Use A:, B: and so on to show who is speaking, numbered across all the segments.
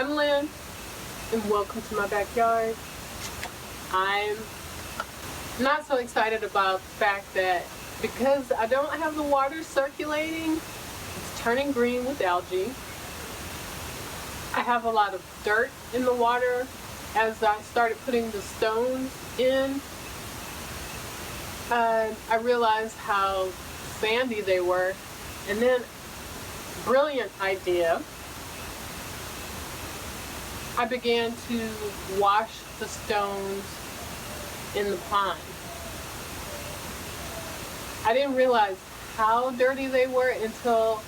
A: I'm Lynn, and welcome to my backyard. I'm not so excited about the fact that because I don't have the water circulating, it's turning green with algae. I have a lot of dirt in the water as I started putting the stones in. I realized how sandy they were, and then, brilliant idea, I began to wash the stones in the pond. I didn't realize how dirty they were until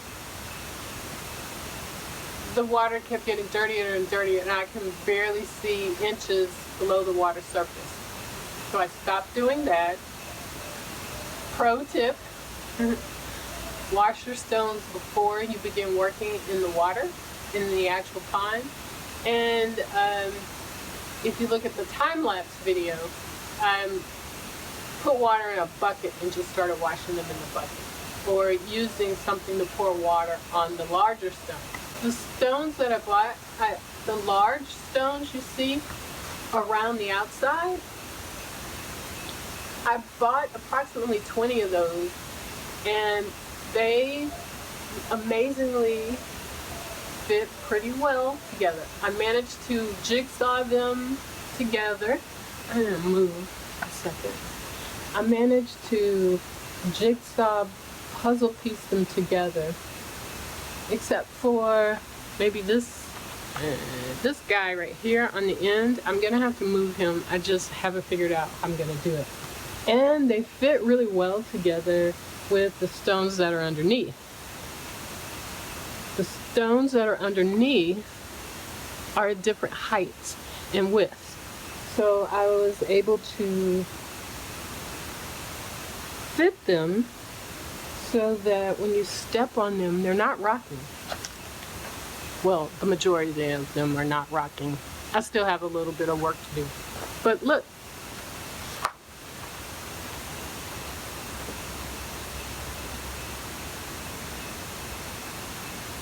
A: the water kept getting dirtier and dirtier, and I can barely see inches below the water surface. So I stopped doing that. Pro tip, wash your stones before you begin working in the water, in the actual pond. And if you look at the time-lapse video, put water in a bucket and just started washing them in the bucket, or using something to pour water on the larger stones. The stones that I bought, the large stones you see around the outside, I bought approximately 20 of those, and they amazingly fit pretty well together. I managed to jigsaw them together. I'm gonna move a second. I managed to jigsaw puzzle piece them together, except for maybe this guy right here on the end. I'm gonna have to move him. I just haven't figured out how I'm gonna do it. And they fit really well together with the stones that are underneath. The stones that are underneath are at different heights and widths. So I was able to fit them so that when you step on them, they're not rocking. Well, the majority of them are not rocking. I still have a little bit of work to do. But look.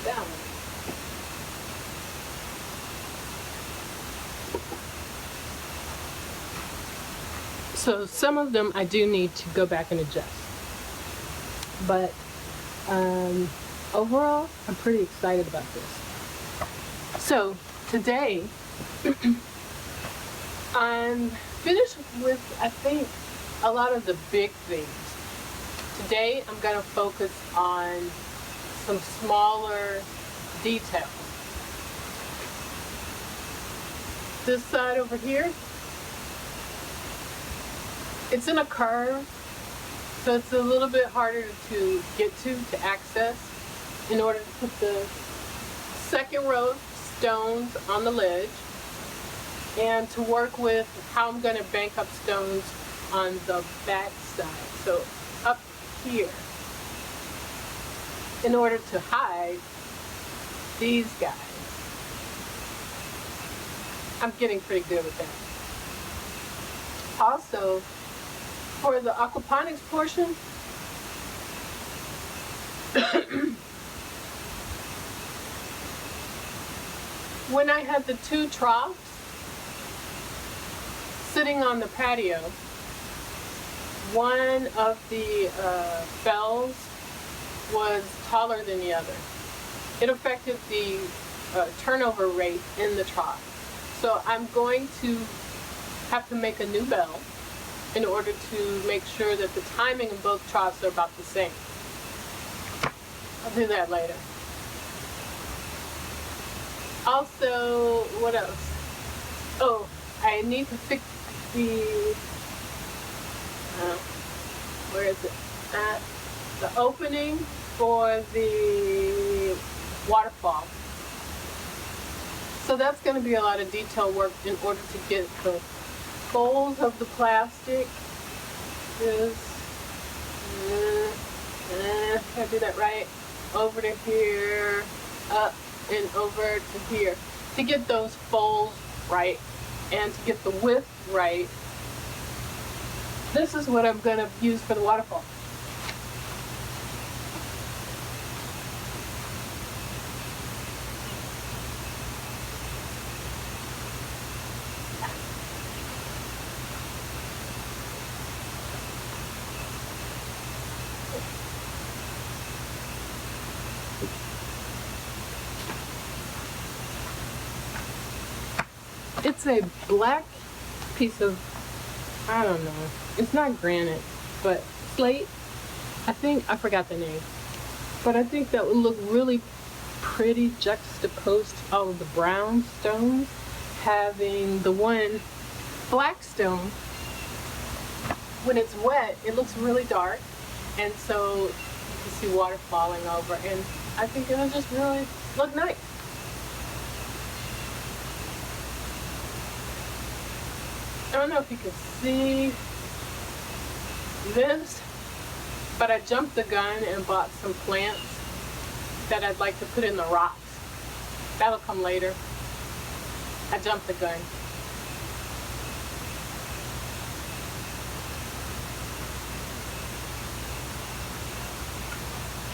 A: Down. So some of them I do need to go back and adjust. But overall, I'm pretty excited about this. So today, I'm finished with, I think, a lot of the big things. Today, I'm going to focus on some smaller details. This side over here, it's in a curve, so it's a little bit harder to get to access in order to put the second row of stones on the ledge, and to work with how I'm going to bank up stones on the back side. So up here, in order to hide these guys. I'm getting pretty good with that. Also, for the aquaponics portion, when I had the two troughs sitting on the patio, one of the bells was taller than the other. It affected the turnover rate in the trough. So I'm going to have to make a new bell in order to make sure that the timing of both troughs are about the same. I'll do that later. Also, what else? Oh, I need to fix the, where is it? The opening for the waterfall. So that's going to be a lot of detail work in order to get the folds of the plastic. Can I do that right? Over to here, up and over to here. To get those folds right and to get the width right, this is what I'm going to use for the waterfall. It's a black piece of, I don't know, it's not granite, but slate. I think, I forgot the name, but I think that would look really pretty juxtaposed to all of the brown stones, having the one black stone. When it's wet, it looks really dark, and so you can see water falling over, and I think it'll just really look nice. I don't know if you can see this, but I jumped the gun and bought some plants that I'd like to put in the rocks. That'll come later. I jumped the gun.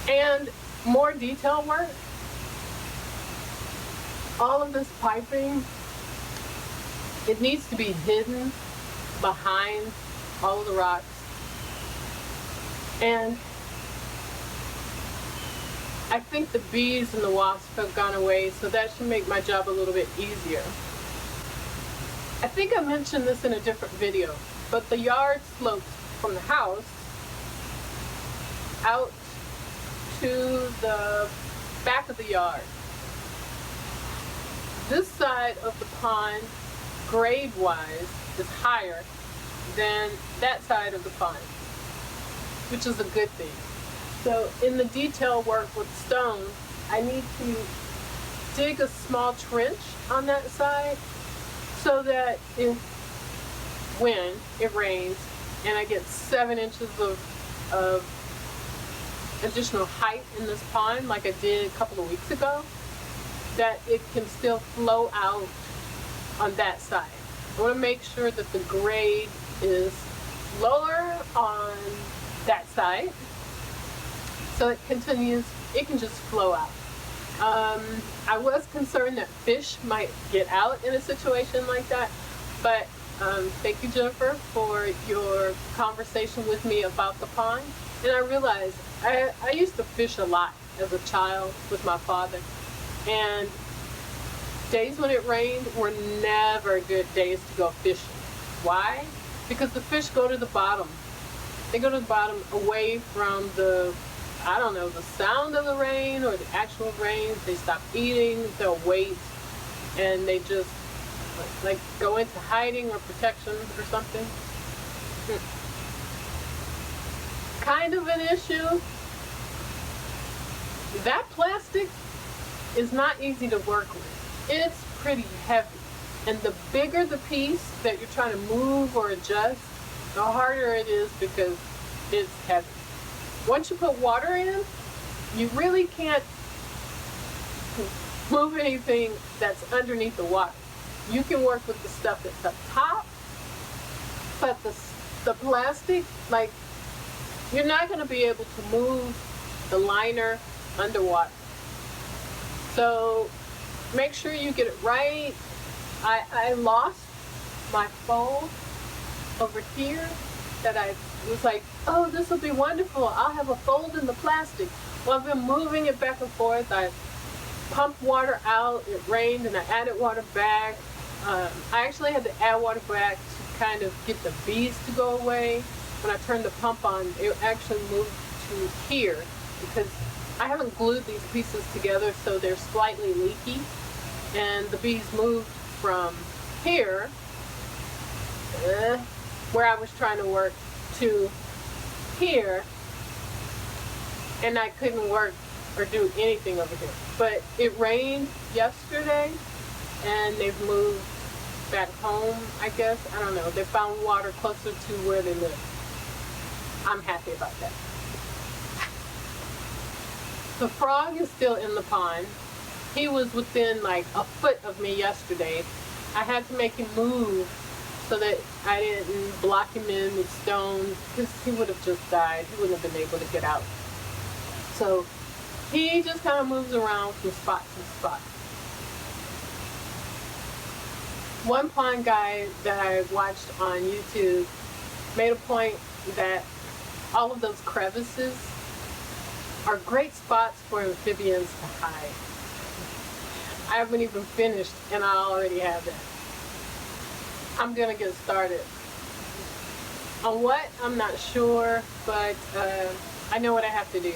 A: And more detail work. All of this piping, it needs to be hidden behind all of the rocks. And I think the bees and the wasps have gone away, so that should make my job a little bit easier. I think I mentioned this in a different video, but the yard slopes from the house out to the back of the yard. This side of the pond, grade-wise, is higher than that side of the pond, which is a good thing. So in the detail work with stone, I need to dig a small trench on that side so that when it rains and I get 7 inches of additional height in this pond, like I did a couple of weeks ago, that it can still flow out on that side. I want to make sure that the grade is lower on that side, so it continues, it can just flow out. I was concerned that fish might get out in a situation like that, but thank you, Jennifer, for your conversation with me about the pond. And I realized I used to fish a lot as a child with my father, and days when it rained were never good days to go fishing. Why? Because the fish go to the bottom. They go to the bottom away from the, I don't know, the sound of the rain or the actual rain. They stop eating, they'll wait, and they just like go into hiding or protection or something. Kind of an issue. That plastic is not easy to work with. It's pretty heavy. And the bigger the piece that you're trying to move or adjust, the harder it is because it's heavy. Once you put water in, you really can't move anything that's underneath the water. You can work with the stuff that's up top, but the plastic, like, you're not going to be able to move the liner underwater. So make sure you get it right. I lost my fold over here that I was like, oh, this will be wonderful. I'll have a fold in the plastic. Well, I've been moving it back and forth. I pumped water out, it rained, and I added water back. I actually had to add water back to kind of get the bees to go away. When I turned the pump on, it actually moved to here because I haven't glued these pieces together, so they're slightly leaky. And the bees moved from here, where I was trying to work, to here, and I couldn't work or do anything over here. But it rained yesterday, and they've moved back home, I guess. I don't know. They found water closer to where they live. I'm happy about that. The frog is still in the pond. He was within like a foot of me yesterday. I had to make him move so that I didn't block him in with stones, because he would have just died. He wouldn't have been able to get out. So he just kind of moves around from spot to spot. One pond guy that I watched on YouTube made a point that all of those crevices are great spots for amphibians to hide. I haven't even finished and I already have that. I'm gonna get started. On what? I'm not sure, but I know what I have to do.